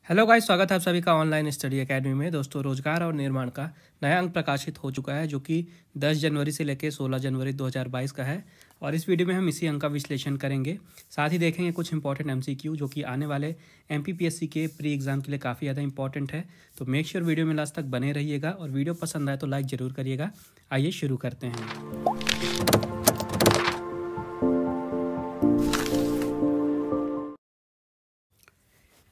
Hello guys, स्वागत है आप सभी का ऑनलाइन स्टडी एकेडमी में। दोस्तों, रोजगार और निर्माण का नया अंक प्रकाशित हो चुका है जो कि 10 जनवरी से लेकर 16 जनवरी 2022 का है। और इस वीडियो में हम इसी अंक का विश्लेषण करेंगे। साथ ही देखेंगे कुछ इंपॉर्टेंट एमसीक्यू जो कि आने वाले एमपीपीएससी के प्री एग्जाम के लिए काफ़ी ज़्यादा इंपॉर्टेंट है। तो मेक श्योर वीडियो में लास्ट तक बने रहिएगा और वीडियो पसंद आए तो लाइक ज़रूर करिएगा। आइए शुरू करते हैं।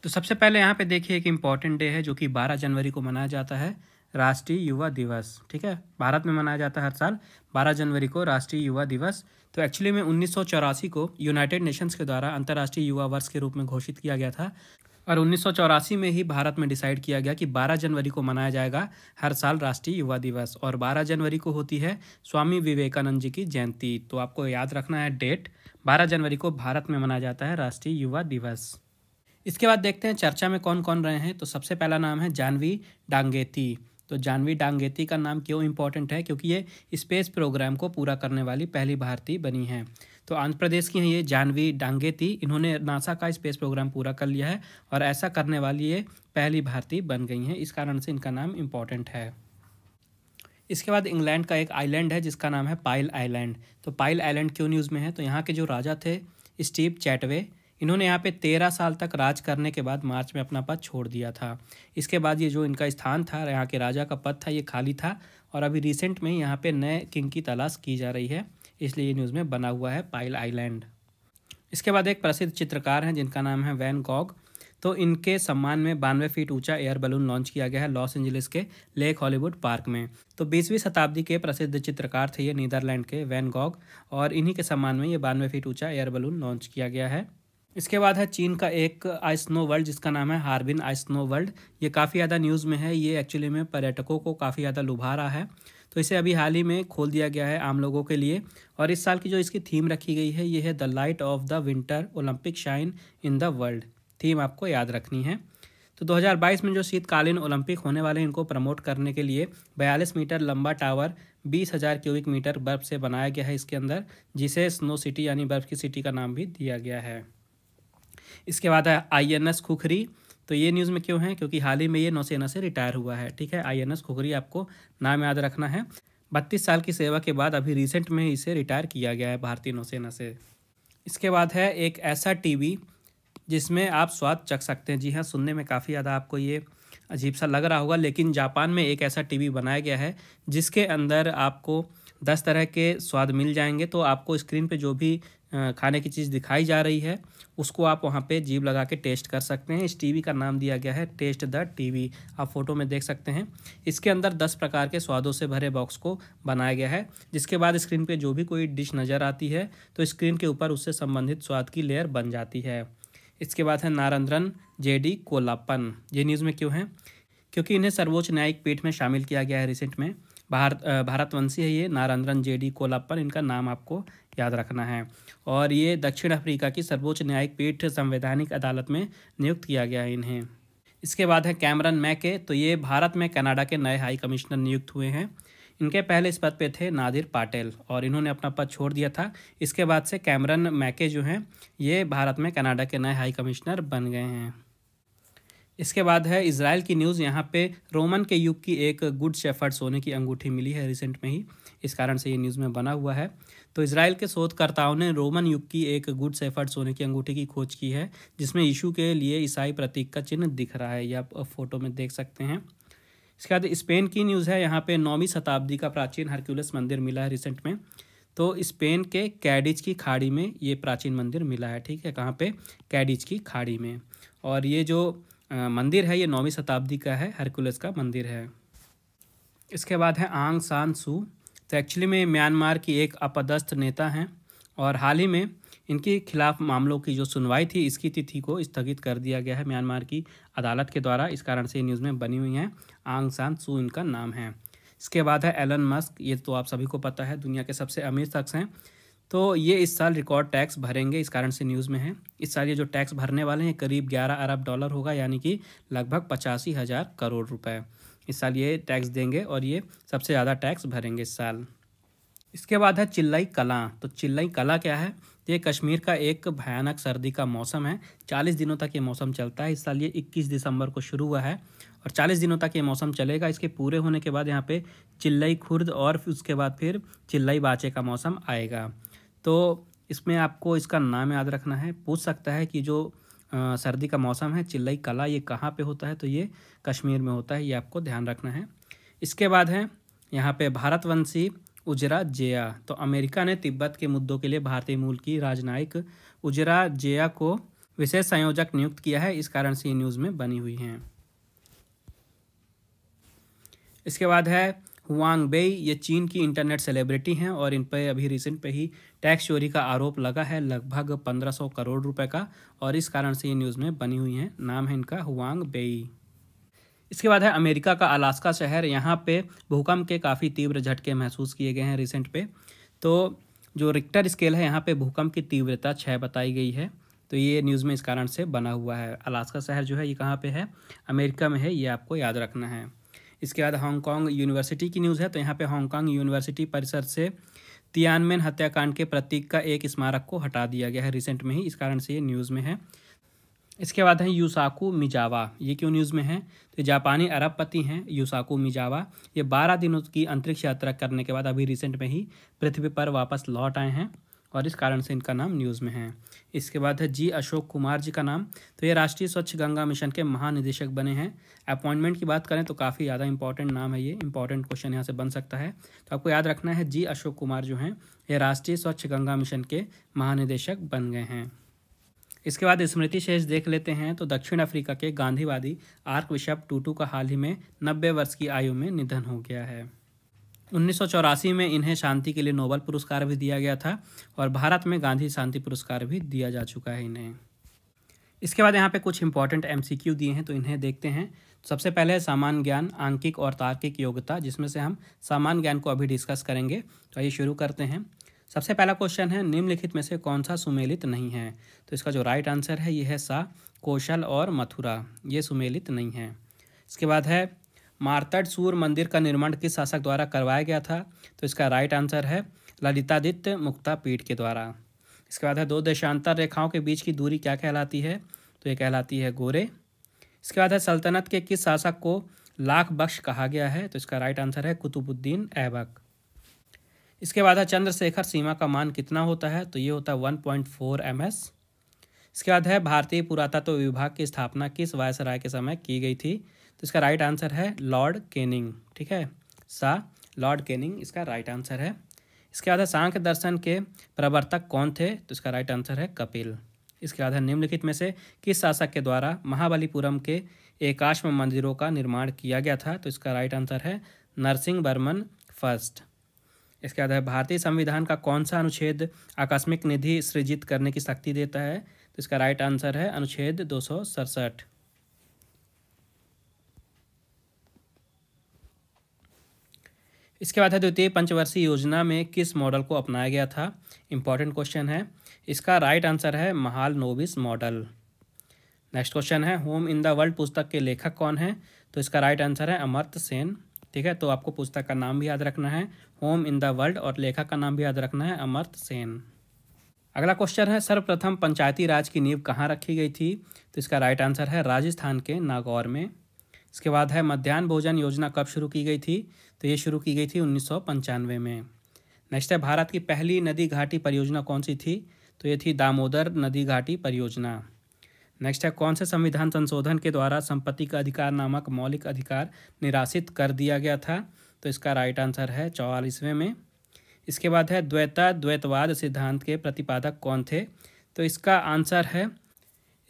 तो सबसे पहले यहाँ पे देखिए एक इम्पॉर्टेंट डे है जो कि 12 जनवरी को मनाया जाता है, राष्ट्रीय युवा दिवस। ठीक है, भारत में मनाया जाता है हर साल 12 जनवरी को राष्ट्रीय युवा दिवस। तो एक्चुअली में 1984 को यूनाइटेड नेशंस के द्वारा अंतर्राष्ट्रीय युवा वर्ष के रूप में घोषित किया गया था और 1984 में ही भारत में डिसाइड किया गया कि 12 जनवरी को मनाया जाएगा हर साल राष्ट्रीय युवा दिवस। और 12 जनवरी को होती है स्वामी विवेकानंद जी की जयंती। तो आपको याद रखना है डेट, 12 जनवरी को भारत में मनाया जाता है राष्ट्रीय युवा दिवस। इसके बाद देखते हैं चर्चा में कौन कौन रहे हैं। तो सबसे पहला नाम है जानवी डांगेती। तो जानवी डांगेती का नाम क्यों इम्पोर्टेंट है? क्योंकि ये स्पेस प्रोग्राम को पूरा करने वाली पहली भारतीय बनी हैं। तो आंध्र प्रदेश की हैं ये जानवी डांगेती। इन्होंने नासा का स्पेस प्रोग्राम पूरा कर लिया है और ऐसा करने वाली ये पहली भारतीय बन गई हैं। इस कारण से इनका नाम इम्पोर्टेंट है। इसके बाद इंग्लैंड का एक आइलैंड है जिसका नाम है पाइल आइलैंड। तो पाइल आइलैंड क्यों न्यूज़ में है? तो यहाँ के जो राजा थे स्टीव चैटवे, इन्होंने यहाँ पे 13 साल तक राज करने के बाद मार्च में अपना पद छोड़ दिया था। इसके बाद ये जो इनका स्थान था, यहाँ के राजा का पद था, ये खाली था और अभी रिसेंट में यहाँ पे नए किंग की तलाश की जा रही है, इसलिए ये न्यूज़ में बना हुआ है पाइल आइलैंड। इसके बाद एक प्रसिद्ध चित्रकार हैं जिनका नाम है वैन गॉग। तो इनके सम्मान में 92 फीट ऊंचा एयर बलून लॉन्च किया गया है लॉस एंजलिस के लेक हॉलीवुड पार्क में। तो 20वीं शताब्दी के प्रसिद्ध चित्रकार थे ये नीदरलैंड के वैन गॉग और इन्हीं के सम्मान में ये 92 फीट ऊंचा एयर बलून लॉन्च किया गया है। इसके बाद है चीन का एक आइस स्नो वर्ल्ड जिसका नाम है हार्बिन आइस स्नो वर्ल्ड। ये काफ़ी ज़्यादा न्यूज़ में है। ये एक्चुअली में पर्यटकों को काफ़ी ज़्यादा लुभा रहा है। तो इसे अभी हाल ही में खोल दिया गया है आम लोगों के लिए। और इस साल की जो इसकी थीम रखी गई है ये है the light of the winter Olympic shine in the world. Theme आपको याद रखनी है। तो 2022 में जो शीतकालीन ओलंपिक होने वाले हैं इनको प्रमोट करने के लिए 42 मीटर लंबा टावर 20,000 क्यूबिक मीटर बर्फ से बनाया गया है इसके अंदर, जिसे स्नो सिटी यानी बर्फ़ की सिटी का नाम भी दिया गया है। इसके बाद है आईएनएस खुखरी। तो ये न्यूज़ में क्यों है? क्योंकि हाल ही में ये नौसेना से रिटायर हुआ है। ठीक है, आईएनएस खुखरी आपको नाम याद रखना है। 32 साल की सेवा के बाद अभी रिसेंट में इसे रिटायर किया गया है भारतीय नौसेना से। इसके बाद है एक ऐसा टीवी जिसमें आप स्वाद चख सकते हैं। जी हाँ, सुनने में काफ़ी ज़्यादा आपको ये अजीब सा लग रहा होगा, लेकिन जापान में एक ऐसा टीवी बनाया गया है जिसके अंदर आपको 10 तरह के स्वाद मिल जाएंगे। तो आपको स्क्रीन पे जो भी खाने की चीज़ दिखाई जा रही है उसको आप वहाँ पे जीभ लगा के टेस्ट कर सकते हैं। इस टीवी का नाम दिया गया है टेस्ट द टीवी। आप फोटो में देख सकते हैं। इसके अंदर 10 प्रकार के स्वादों से भरे बॉक्स को बनाया गया है, जिसके बाद स्क्रीन पे जो भी कोई डिश नज़र आती है तो स्क्रीन के ऊपर उससे संबंधित स्वाद की लेयर बन जाती है। इसके बाद है नारेंद्रन जेडी कोल्लाप्पन। ये न्यूज़ में क्यों है? क्योंकि इन्हें सर्वोच्च न्यायिक पीठ में शामिल किया गया है रिसेंट में। भारतवंशी है ये नारेंद्रन जेडी कोल्लाप्पन, इनका नाम आपको याद रखना है। और ये दक्षिण अफ्रीका की सर्वोच्च न्यायिक पीठ संवैधानिक अदालत में नियुक्त किया गया है इन्हें। इसके बाद है कैमरन मैके। तो ये भारत में कनाडा के नए हाई कमिश्नर नियुक्त हुए हैं। इनके पहले इस पद पे थे नादिर पाटेल और इन्होंने अपना पद छोड़ दिया था। इसके बाद से कैमरन मैके जो हैं ये भारत में कनाडा के नए हाई कमिश्नर बन गए हैं। इसके बाद है इजराइल की न्यूज़। यहाँ पे रोमन के युग की एक गुड शेफर्ड सोने की अंगूठी मिली है रिसेंट में ही, इस कारण से ये न्यूज़ में बना हुआ है। तो इजराइल के शोधकर्ताओं ने रोमन युग की एक गुड शेफर्ड सोने की अंगूठी की खोज की है जिसमें यीशु के लिए ईसाई प्रतीक का चिन्ह दिख रहा है, ये आप फोटो में देख सकते हैं। इसके बाद स्पेन की न्यूज़ है। यहाँ पे 9वीं शताब्दी का प्राचीन हरक्यूलिस मंदिर मिला है रिसेंट में। तो स्पेन के कैडिज की खाड़ी में ये प्राचीन मंदिर मिला है। ठीक है, कहाँ पे? कैडिज की खाड़ी में। और ये जो मंदिर है ये 9वीं शताब्दी का है, हरकुलस का मंदिर है। इसके बाद है आंग सान सू। तो एक्चुअली में म्यांमार की एक अपदस्थ नेता हैं और हाल ही में इनके खिलाफ मामलों की जो सुनवाई थी इसकी तिथि को स्थगित कर दिया गया है म्यांमार की अदालत के द्वारा, इस कारण से ये न्यूज़ में बनी हुई हैं। आंग सान सू इनका नाम है। इसके बाद है एलन मस्क। ये तो आप सभी को पता है, दुनिया के सबसे अमीर शख्स हैं। तो ये इस साल रिकॉर्ड टैक्स भरेंगे, इस कारण से न्यूज़ में है। इस साल ये जो टैक्स भरने वाले हैं करीब 11 अरब डॉलर होगा, यानी कि लगभग 85,000 करोड़ रुपए इस साल ये टैक्स देंगे और ये सबसे ज़्यादा टैक्स भरेंगे इस साल। इसके बाद है चिल्लई कलां। तो चिल्लई कलां क्या है? तो ये कश्मीर का एक भयानक सर्दी का मौसम है। 40 दिनों तक ये मौसम चलता है। इस साल ये 21 दिसंबर को शुरू हुआ है और 40 दिनों तक ये मौसम चलेगा। इसके पूरे होने के बाद यहाँ पे चिल्लई खुर्द और फिर उसके बाद फिर चिल्लई बाचे का मौसम आएगा। तो इसमें आपको इसका नाम याद रखना है। पूछ सकता है कि जो सर्दी का मौसम है चिल्लई कला ये कहाँ पे होता है, तो ये कश्मीर में होता है, ये आपको ध्यान रखना है। इसके बाद है यहाँ पे भारतवंशी उजरा जेया। तो अमेरिका ने तिब्बत के मुद्दों के लिए भारतीय मूल की राजनयिक उजरा जेया को विशेष संयोजक नियुक्त किया है। इस कारण से ये न्यूज़ में बनी हुई हैं। इसके बाद है हुआंग बेई। ये चीन की इंटरनेट सेलिब्रिटी हैं और इन पर अभी रिसेंट पे ही टैक्स चोरी का आरोप लगा है, लगभग 1500 करोड़ रुपए का, और इस कारण से ये न्यूज़ में बनी हुई हैं। नाम है इनका हुआंग बेई। इसके बाद है अमेरिका का अलास्का शहर। यहाँ पे भूकंप के काफ़ी तीव्र झटके महसूस किए गए हैं रिसेंट पे। तो जो रिक्टर स्केल है यहाँ पे भूकंप की तीव्रता 6 बताई गई है। तो ये न्यूज़ में इस कारण से बना हुआ है। अलास्का शहर जो है ये कहाँ पे है, अमेरिका में है, ये आपको याद रखना है। इसके बाद हांगकांग यूनिवर्सिटी की न्यूज़ है। तो यहाँ पे हांगकांग यूनिवर्सिटी परिसर से तियानमेन हत्याकांड के प्रतीक का एक स्मारक को हटा दिया गया है रिसेंट में ही, इस कारण से ये न्यूज़ में है। इसके बाद है यूसाकू मिजावा। ये क्यों न्यूज़ में है, तो जापानी अरबपति हैं यूसाकू मिजावा। ये 12 दिनों की अंतरिक्ष यात्रा करने के बाद अभी रिसेंट में ही पृथ्वी पर वापस लौट आए हैं और इस कारण से इनका नाम न्यूज़ में है। इसके बाद है जी अशोक कुमार जी का नाम। तो ये राष्ट्रीय स्वच्छ गंगा मिशन के महानिदेशक बने हैं। अपॉइंटमेंट की बात करें तो काफ़ी ज़्यादा इंपॉर्टेंट नाम है, ये इंपॉर्टेंट क्वेश्चन यहाँ से बन सकता है। तो आपको याद रखना है जी अशोक कुमार जो हैं ये राष्ट्रीय स्वच्छ गंगा मिशन के महानिदेशक बन गए हैं। इसके बाद स्मृति शेष देख लेते हैं। तो दक्षिण अफ्रीका के गांधीवादी आर्क बिशप टूटू का हाल ही में 90 वर्ष की आयु में निधन हो गया है। 1984 में इन्हें शांति के लिए नोबेल पुरस्कार भी दिया गया था और भारत में गांधी शांति पुरस्कार भी दिया जा चुका है इन्हें। इसके बाद यहाँ पे कुछ इंपॉर्टेंट MCQ दिए हैं, तो इन्हें देखते हैं। सबसे पहले है सामान्य ज्ञान, आंकिक और तार्किक योग्यता, जिसमें से हम सामान्य ज्ञान को अभी डिस्कस करेंगे। तो आइए शुरू करते हैं। सबसे पहला क्वेश्चन है निम्नलिखित में से कौन सा सुमेलित नहीं है। तो इसका जो राइट आंसर है ये है सा, कौशल और मथुरा, ये सुमेलित नहीं है। इसके बाद है मार्तंड सूर्य मंदिर का निर्माण किस शासक द्वारा करवाया गया था। तो इसका राइट आंसर है ललितादित्य मुक्तापीठ के द्वारा। इसके बाद है दो देशांतर रेखाओं के बीच की दूरी क्या कहलाती है। तो ये कहलाती है गोरे। इसके बाद है सल्तनत के किस शासक को लाख बख्श कहा गया है। तो इसका राइट आंसर है कुतुबुद्दीन ऐबक। इसके बाद है चंद्रशेखर सीमा का मान कितना होता है। तो ये होता है 1.4 ms। इसके बाद है भारतीय पुरातत्व विभाग की स्थापना किस वायसराय के समय की गई थी। तो इसका राइट आंसर है लॉर्ड कैनिंग। ठीक है, सा लॉर्ड कैनिंग इसका राइट आंसर है। इसके बाद है सांख्य दर्शन के प्रवर्तक कौन थे। तो इसका राइट आंसर है कपिल। इसके बाद है निम्नलिखित में से किस शासक के द्वारा महाबलीपुरम के एकाश्म मंदिरों का निर्माण किया गया था। तो इसका राइट आंसर है नरसिंहवर्मन फर्स्ट। इसके बाद है भारतीय संविधान का कौन सा अनुच्छेद आकस्मिक निधि सृजित करने की शक्ति देता है। तो इसका राइट आंसर है अनुच्छेद 267। इसके बाद है द्वितीय पंचवर्षीय योजना में किस मॉडल को अपनाया गया था। इंपॉर्टेंट क्वेश्चन है। इसका राइट आंसर है महालनोबिस मॉडल। नेक्स्ट क्वेश्चन है होम इन द वर्ल्ड पुस्तक के लेखक कौन है। तो इसका राइट आंसर है अमर्त्य सेन। ठीक है, तो आपको पुस्तक का नाम भी याद रखना है होम इन द वर्ल्ड और लेखक का नाम भी याद रखना है अमर्त्य सेन। अगला क्वेश्चन है सर्वप्रथम पंचायती राज की नींव कहाँ रखी गई थी। तो इसका राइट आंसर है राजस्थान के नागौर में। इसके बाद है मध्याह्न भोजन योजना कब शुरू की गई थी। तो ये शुरू की गई थी 1995 में। नेक्स्ट है भारत की पहली नदी घाटी परियोजना कौन सी थी। तो ये थी दामोदर नदी घाटी परियोजना। नेक्स्ट है कौन से संविधान संशोधन के द्वारा संपत्ति का अधिकार नामक मौलिक अधिकार निरासित कर दिया गया था। तो इसका राइट आंसर है 44वें में। इसके बाद है द्वैतवाद सिद्धांत के प्रतिपादक कौन थे। तो इसका आंसर है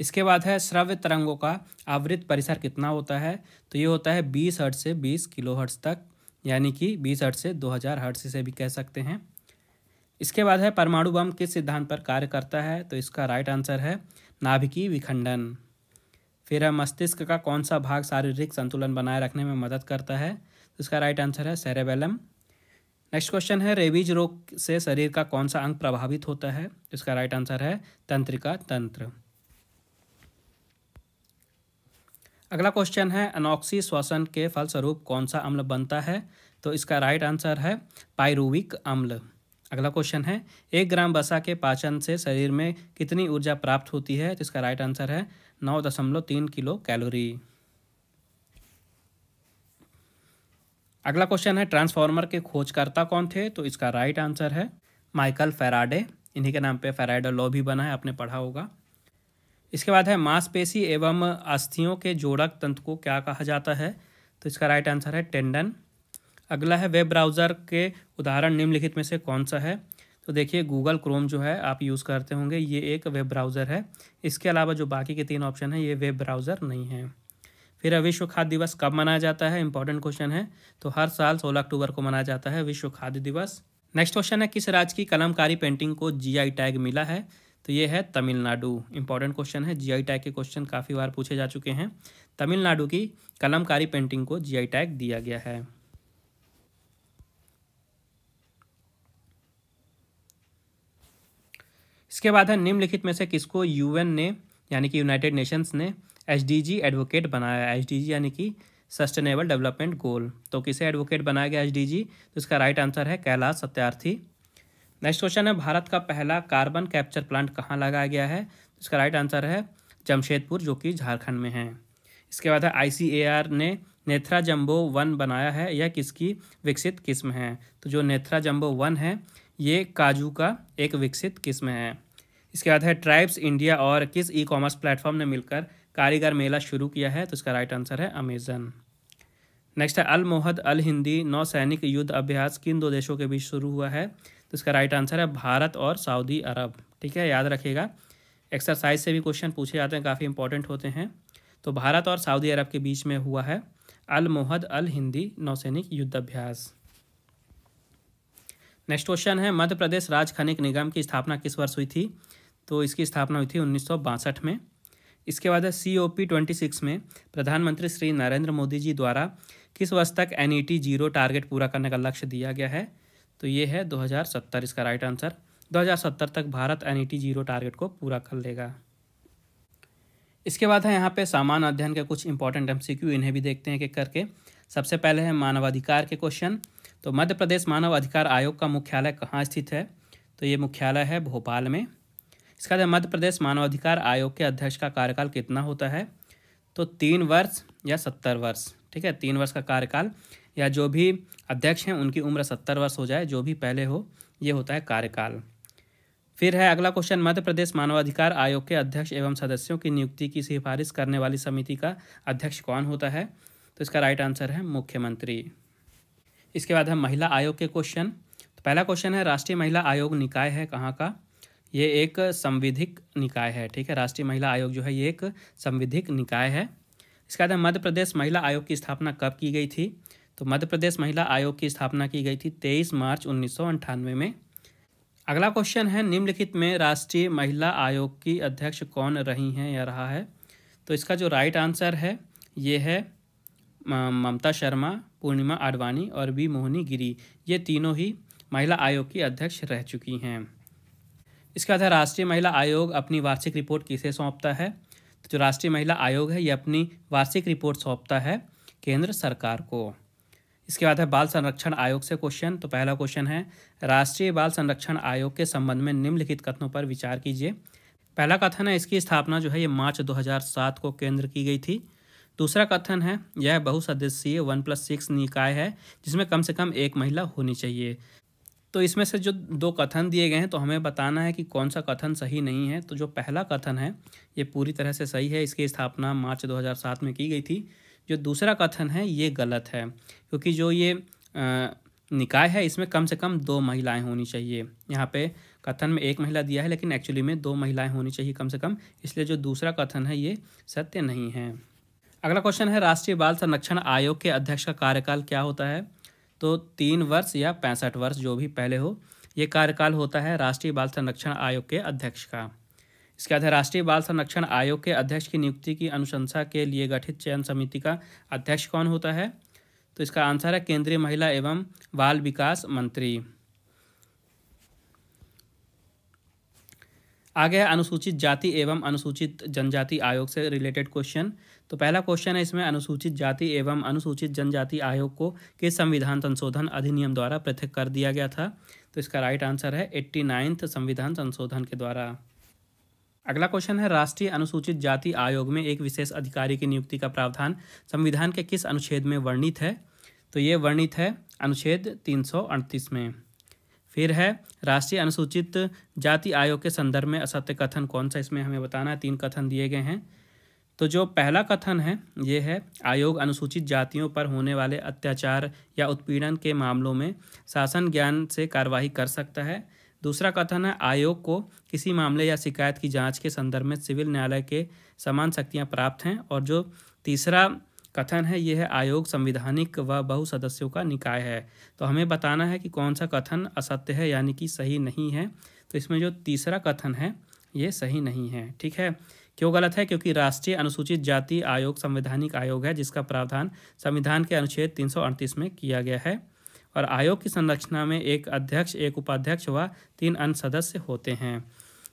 इसके बाद है श्रव्य तरंगों का आवृत्त परिसर कितना होता है। तो ये होता है 20 हर्ट्ज से 20 किलो हर्ट्ज तक, यानी कि 20 हर्ट्ज से 2000 हर्ट्ज से भी कह सकते हैं। इसके बाद है परमाणु बम किस सिद्धांत पर कार्य करता है। तो इसका राइट आंसर है नाभिकीय विखंडन। फिर है मस्तिष्क का कौन सा भाग शारीरिक संतुलन बनाए रखने में मदद करता है। तो इसका राइट आंसर है सेरेबेलम। नेक्स्ट क्वेश्चन है रेबीज रोग से शरीर का कौन सा अंग प्रभावित होता है। तो इसका राइट आंसर है तंत्रिका तंत्र। अगला क्वेश्चन है अनॉक्सी श्वसन के फलस्वरूप कौन सा अम्ल बनता है। तो इसका राइट आंसर है पाइरुविक अम्ल। अगला क्वेश्चन है 1 ग्राम वसा के पाचन से शरीर में कितनी ऊर्जा प्राप्त होती है? तो इसका राइट आंसर है 9.3 किलो कैलोरी। अगला क्वेश्चन है ट्रांसफार्मर के खोजकर्ता कौन थे? तो इसका राइट आंसर है माइकल फैराडे। इन्हीं के नाम पे फैराडे लॉ भी बना है, आपने पढ़ा होगा। इसके बाद है मांसपेशी एवं अस्थियों के जोड़क तंत्र को क्या कहा जाता है? तो इसका राइट आंसर है टेंडन। अगला है वेब ब्राउज़र के उदाहरण निम्नलिखित में से कौन सा है? तो देखिए गूगल क्रोम जो है आप यूज़ करते होंगे, ये एक वेब ब्राउज़र है। इसके अलावा जो बाकी के 3 ऑप्शन हैं ये वेब ब्राउज़र नहीं है। फिर विश्व खाद्य दिवस कब मनाया जाता है? इंपॉर्टेंट क्वेश्चन है। तो हर साल 16 अक्टूबर को मनाया जाता है विश्व खाद्य दिवस। नेक्स्ट क्वेश्चन है किस राज्य की कलमकारी पेंटिंग को जीआई टैग मिला है? तो ये है तमिलनाडु। इंपॉर्टेंट क्वेश्चन है, जीआई टैग के क्वेश्चन काफ़ी बार पूछे जा चुके हैं। तमिलनाडु की कलमकारी पेंटिंग को जीआई टैग दिया गया है। इसके बाद है निम्नलिखित में से किसको यूएन ने यानी कि यूनाइटेड नेशंस ने एसडीजी एडवोकेट बनाया? एसडीजी यानी कि सस्टेनेबल डेवलपमेंट गोल। तो किसे एडवोकेट बनाया गया एसडीजी? तो इसका राइट आंसर है कैलाश सत्यार्थी। नेक्स्ट क्वेश्चन है भारत का पहला कार्बन कैप्चर प्लांट कहाँ लगाया गया है? तो इसका राइट आंसर है जमशेदपुर, जो कि झारखंड में है। इसके बाद है आईसीएआर ने नेथ्रा जंबो 1 बनाया है, यह किसकी विकसित किस्म है? तो जो नेथ्रा जंबो 1 है ये काजू का एक विकसित किस्म है। इसके बाद है ट्राइब्स इंडिया और किस ई कॉमर्स प्लेटफॉर्म ने मिलकर कारीगर मेला शुरू किया है? तो इसका राइट आंसर है अमेजन। नेक्स्ट है अल मोहद अल हिंदी नौसैनिक युद्ध अभ्यास किन 2 देशों के बीच शुरू हुआ है? तो इसका राइट आंसर है भारत और सऊदी अरब। ठीक है, याद रखिएगा, एक्सरसाइज से भी क्वेश्चन पूछे जाते हैं, काफ़ी इंपॉर्टेंट होते हैं। तो भारत और सऊदी अरब के बीच में हुआ है अल मोहद अल हिंदी नौसैनिक युद्ध अभ्यास। नेक्स्ट क्वेश्चन है मध्य प्रदेश राज्य खनिज निगम की स्थापना किस वर्ष हुई थी? तो इसकी स्थापना हुई थी 1962 में। इसके बाद है COP 26 में प्रधानमंत्री श्री नरेंद्र मोदी जी द्वारा किस वर्ष तक NET 0 टारगेट पूरा करने का लक्ष्य दिया गया है? तो ये है 2070। इसका राइट आंसर 2070 तक भारत NET 0 टारगेट को पूरा कर लेगा। इसके बाद है यहाँ पे सामान्य अध्ययन के कुछ इंपॉर्टेंट MCQ, इन्हें भी देखते हैं एक करके। सबसे पहले है मानवाधिकार के क्वेश्चन। तो मध्य प्रदेश मानव अधिकार आयोग का मुख्यालय कहाँ स्थित है? तो ये मुख्यालय है भोपाल में। इसका बाद मध्य प्रदेश मानवाधिकार आयोग के अध्यक्ष का कार्यकाल कितना होता है? तो 3 वर्ष या 70 वर्ष। ठीक है, 3 वर्ष का कार्यकाल, या जो भी अध्यक्ष हैं उनकी उम्र 70 वर्ष हो जाए, जो भी पहले हो, ये होता है कार्यकाल। फिर है अगला क्वेश्चन मध्य प्रदेश मानवाधिकार आयोग के अध्यक्ष एवं सदस्यों की नियुक्ति की सिफारिश करने वाली समिति का अध्यक्ष कौन होता है? तो इसका राइट आंसर है मुख्यमंत्री। इसके बाद है महिला आयोग के क्वेश्चन। तो पहला क्वेश्चन है राष्ट्रीय महिला आयोग निकाय है कहाँ का? ये एक संविधिक निकाय है। ठीक है, राष्ट्रीय महिला आयोग जो है ये एक संविधिक निकाय है। इसके बाद मध्य प्रदेश महिला आयोग की स्थापना कब की गई थी? तो मध्य प्रदेश महिला आयोग की स्थापना की गई थी 23 मार्च 1998 में। अगला क्वेश्चन है निम्नलिखित में राष्ट्रीय महिला आयोग की अध्यक्ष कौन रही हैं या रहा है? तो इसका जो राइट आंसर है ये है ममता शर्मा, पूर्णिमा आडवाणी और बी मोहिनी गिरी। ये तीनों ही महिला आयोग की अध्यक्ष रह चुकी हैं। इसके बाद राष्ट्रीय महिला आयोग अपनी वार्षिक रिपोर्ट किसे सौंपता है? तो जो राष्ट्रीय महिला आयोग है ये अपनी वार्षिक रिपोर्ट सौंपता है केंद्र सरकार को। इसके बाद है बाल संरक्षण आयोग से क्वेश्चन। तो पहला क्वेश्चन है राष्ट्रीय बाल संरक्षण आयोग के संबंध में निम्नलिखित कथनों पर विचार कीजिए। पहला कथन है इसकी स्थापना जो है ये मार्च 2007 को केंद्र की गई थी। दूसरा कथन है यह बहुसदस्यीय 1+6 निकाय है जिसमें कम से कम एक महिला होनी चाहिए। तो इसमें से जो 2 कथन दिए गए हैं तो हमें बताना है कि कौन सा कथन सही नहीं है। तो जो पहला कथन है ये पूरी तरह से सही है, इसकी स्थापना मार्च 2007 में की गई थी। जो दूसरा कथन है ये गलत है, क्योंकि जो ये निकाय है इसमें कम से कम 2 महिलाएं होनी चाहिए। यहाँ पे कथन में 1 महिला दिया है लेकिन एक्चुअली में 2 महिलाएं होनी चाहिए कम से कम, इसलिए जो दूसरा कथन है ये सत्य नहीं है। अगला क्वेश्चन है राष्ट्रीय बाल संरक्षण आयोग के अध्यक्ष का कार्यकाल क्या होता है? तो 3 वर्ष या 65 वर्ष, जो भी पहले हो, ये कार्यकाल होता है राष्ट्रीय बाल संरक्षण आयोग के अध्यक्ष का। इसके बाद राष्ट्रीय बाल संरक्षण आयोग के अध्यक्ष की नियुक्ति की अनुशंसा के लिए गठित चयन समिति का अध्यक्ष कौन होता है? तो इसका आंसर है केंद्रीय महिला एवं बाल विकास मंत्री। आगे है अनुसूचित जाति एवं अनुसूचित जनजाति आयोग से रिलेटेड क्वेश्चन। तो पहला क्वेश्चन है इसमें अनुसूचित जाति एवं अनुसूचित जनजाति आयोग को किस संविधान संशोधन अधिनियम द्वारा पृथक कर दिया गया था? तो इसका राइट आंसर है 89th संविधान संशोधन के द्वारा। अगला क्वेश्चन है, राष्ट्रीय अनुसूचित जाति आयोग में एक विशेष अधिकारी की नियुक्ति का प्रावधान संविधान के किस अनुच्छेद में वर्णित है? तो ये वर्णित है अनुच्छेद 338 में। फिर है, राष्ट्रीय अनुसूचित जाति आयोग के संदर्भ में असत्य कथन कौन सा, इसमें हमें बताना है। 3 कथन दिए गए हैं। तो जो पहला कथन है ये है, आयोग अनुसूचित जातियों पर होने वाले अत्याचार या उत्पीड़न के मामलों में शासन ज्ञान से कार्यवाही कर सकता है। दूसरा कथन है, आयोग को किसी मामले या शिकायत की जांच के संदर्भ में सिविल न्यायालय के समान शक्तियां प्राप्त हैं। और जो तीसरा कथन है ये है, आयोग संवैधानिक व बहु सदस्यों का निकाय है। तो हमें बताना है कि कौन सा कथन असत्य है, यानी कि सही नहीं है। तो इसमें जो तीसरा कथन है ये सही नहीं है। ठीक है, क्यों गलत है? क्योंकि राष्ट्रीय अनुसूचित जाति आयोग संवैधानिक आयोग है जिसका प्रावधान संविधान के अनुच्छेद 338 में किया गया है। और आयोग की संरचना में एक अध्यक्ष, एक उपाध्यक्ष व 3 अन्य सदस्य होते हैं।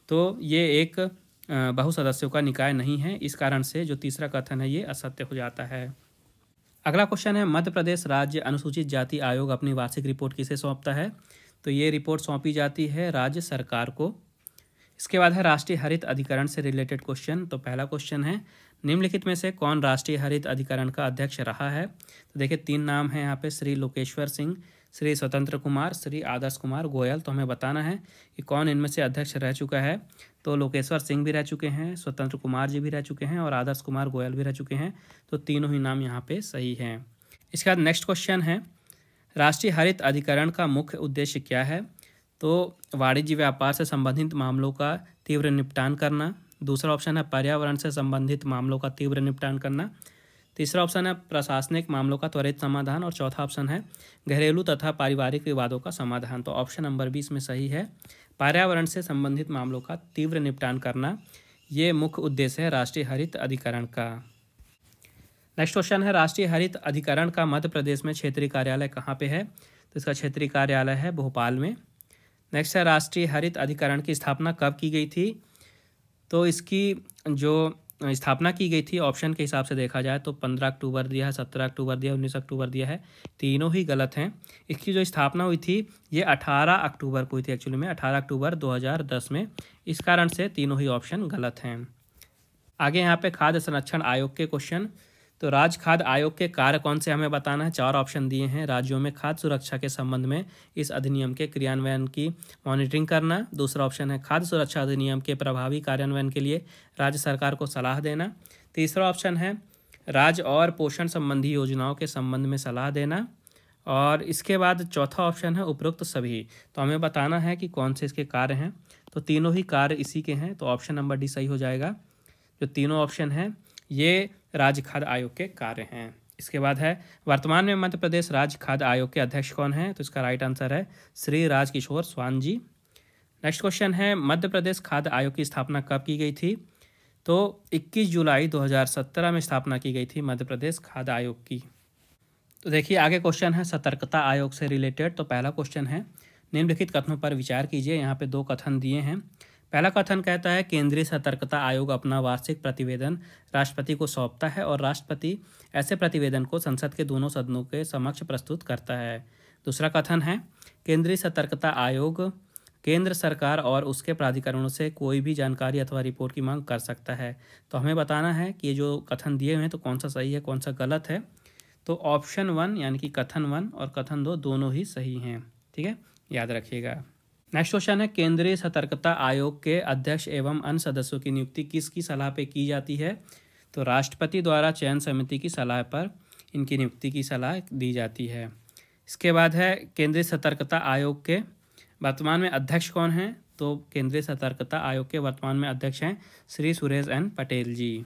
तो ये एक बहु सदस्यों का निकाय नहीं है। इस कारण से जो तीसरा कथन है ये असत्य हो जाता है। अगला क्वेश्चन है, मध्य प्रदेश राज्य अनुसूचित जाति आयोग अपनी वार्षिक रिपोर्ट किसे सौंपता है? तो ये रिपोर्ट सौंपी जाती है राज्य सरकार को। इसके बाद है राष्ट्रीय हरित अधिकरण से रिलेटेड क्वेश्चन। तो पहला क्वेश्चन है, निम्नलिखित में से कौन राष्ट्रीय हरित अधिकरण का अध्यक्ष रहा है? तो देखिए 3 नाम हैं यहाँ पे, श्री लोकेश्वर सिंह, श्री स्वतंत्र कुमार, श्री आदर्श कुमार गोयल। तो हमें बताना है कि कौन इनमें से अध्यक्ष रह चुका है। तो लोकेश्वर सिंह भी रह चुके हैं, स्वतंत्र कुमार जी भी रह चुके हैं और आदर्श कुमार गोयल भी रह चुके हैं। तो तीनों ही नाम यहाँ पे सही हैं। इसके बाद नेक्स्ट क्वेश्चन है, राष्ट्रीय हरित अधिकरण का मुख्य उद्देश्य क्या है? तो वाणिज्य व्यापार से संबंधित मामलों का तीव्र निपटान करना। दूसरा ऑप्शन है पर्यावरण से संबंधित मामलों का तीव्र निपटान करना। तीसरा ऑप्शन है प्रशासनिक मामलों का त्वरित समाधान। और चौथा ऑप्शन है घरेलू तथा पारिवारिक विवादों का समाधान। तो ऑप्शन नंबर 20 में सही है, पर्यावरण से संबंधित मामलों का तीव्र निपटान करना ये मुख्य उद्देश्य है राष्ट्रीय हरित अधिकरण का। नेक्स्ट क्वेश्चन है, राष्ट्रीय हरित अधिकरण का मध्य प्रदेश में क्षेत्रीय कार्यालय कहाँ पे है? तो इसका क्षेत्रीय कार्यालय है भोपाल में। नेक्स्ट है, राष्ट्रीय हरित अधिकरण की स्थापना कब की गई थी? तो इसकी जो स्थापना की गई थी ऑप्शन के हिसाब से देखा जाए तो 15 अक्टूबर दिया है, 17 अक्टूबर दिया है, 19 अक्टूबर दिया है। तीनों ही गलत हैं। इसकी जो स्थापना हुई थी ये 18 अक्टूबर को हुई थी, एक्चुअली में 18 अक्टूबर 2010 में। इस कारण से तीनों ही ऑप्शन गलत हैं। आगे यहाँ पे खाद्य संरक्षण आयोग के क्वेश्चन। तो राज्य खाद्य आयोग के कार्य कौन से हमें बताना है। 4 ऑप्शन दिए हैं। राज्यों में खाद्य सुरक्षा के संबंध में इस अधिनियम के क्रियान्वयन की मॉनिटरिंग करना। दूसरा ऑप्शन है खाद्य सुरक्षा अधिनियम के प्रभावी कार्यान्वयन के लिए राज्य सरकार को सलाह देना। तीसरा ऑप्शन है राज्य और पोषण संबंधी योजनाओं के संबंध में सलाह देना। और इसके बाद चौथा ऑप्शन है उपरोक्त सभी। तो हमें बताना है कि कौन से इसके कार्य हैं। तो तीनों ही कार्य इसी के हैं। तो ऑप्शन नंबर डी सही हो जाएगा। जो तीनों ऑप्शन हैं ये राज्य खाद्य आयोग के कार्य हैं। इसके बाद है वर्तमान में मध्य प्रदेश राज्य खाद्य आयोग के अध्यक्ष कौन है? तो इसका राइट आंसर है श्री राजकिशोर स्वान जी। नेक्स्ट क्वेश्चन है, मध्य प्रदेश खाद्य आयोग की स्थापना कब की गई थी? तो 21 जुलाई 2017 में स्थापना की गई थी मध्य प्रदेश खाद्य आयोग की। तो देखिए आगे क्वेश्चन है सतर्कता आयोग से रिलेटेड। तो पहला क्वेश्चन है, निम्नलिखित कथनों पर विचार कीजिए। यहाँ पे 2 कथन दिए हैं। पहला कथन कहता है केंद्रीय सतर्कता आयोग अपना वार्षिक प्रतिवेदन राष्ट्रपति को सौंपता है और राष्ट्रपति ऐसे प्रतिवेदन को संसद के दोनों सदनों के समक्ष प्रस्तुत करता है। दूसरा कथन है केंद्रीय सतर्कता आयोग केंद्र सरकार और उसके प्राधिकरणों से कोई भी जानकारी अथवा रिपोर्ट की मांग कर सकता है। तो हमें बताना है कि ये जो कथन दिए हुए हैं तो कौन सा सही है कौन सा गलत है। तो ऑप्शन 1 यानी कि कथन 1 और कथन 2 दोनों ही सही हैं। ठीक है, याद रखिएगा। नेक्स्ट क्वेश्चन है केंद्रीय सतर्कता आयोग के अध्यक्ष एवं अन्य सदस्यों की नियुक्ति किसकी सलाह पे की जाती है? तो राष्ट्रपति द्वारा चयन समिति की सलाह पर इनकी नियुक्ति की सलाह दी जाती है। इसके बाद है केंद्रीय सतर्कता आयोग के वर्तमान में अध्यक्ष कौन हैं? तो केंद्रीय सतर्कता आयोग के वर्तमान में अध्यक्ष हैं श्री सुरेश एन पटेल जी।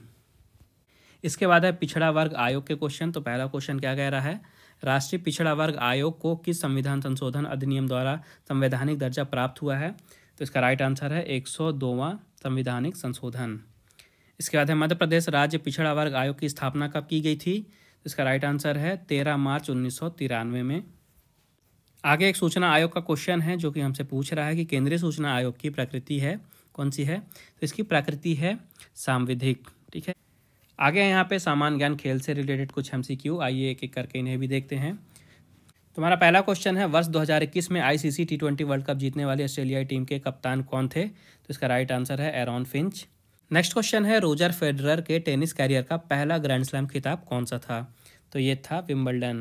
इसके बाद है पिछड़ा वर्ग आयोग के क्वेश्चन। तो पहला क्वेश्चन क्या कह रहा है, राष्ट्रीय पिछड़ा वर्ग आयोग को किस संविधान संशोधन अधिनियम द्वारा संवैधानिक दर्जा प्राप्त हुआ है? तो इसका राइट आंसर है 102वां संविधानिक संशोधन। इसके बाद है मध्य प्रदेश राज्य पिछड़ा वर्ग आयोग की स्थापना कब की गई थी? तो इसका राइट आंसर है 13 मार्च 1993 में। आगे एक सूचना आयोग का क्वेश्चन है जो कि हमसे पूछ रहा है कि केंद्रीय सूचना आयोग की प्रकृति है कौन सी है? तो इसकी प्रकृति है सांविधिक। ठीक है, आगे यहाँ पे सामान्य ज्ञान खेल से रिलेटेड कुछ MCQ, आइए एक एक करके इन्हें भी देखते हैं। तुम्हारा पहला क्वेश्चन है, वर्ष 2021 में आईसीसी टी20 वर्ल्ड कप जीतने वाली ऑस्ट्रेलियाई टीम के कप्तान कौन थे? तो इसका राइट आंसर है एरॉन फिंच। नेक्स्ट क्वेश्चन है, रोजर फेडरर के टेनिस कैरियर का पहला ग्रैंड स्लैम खिताब कौन सा था? तो ये था विंबलडन।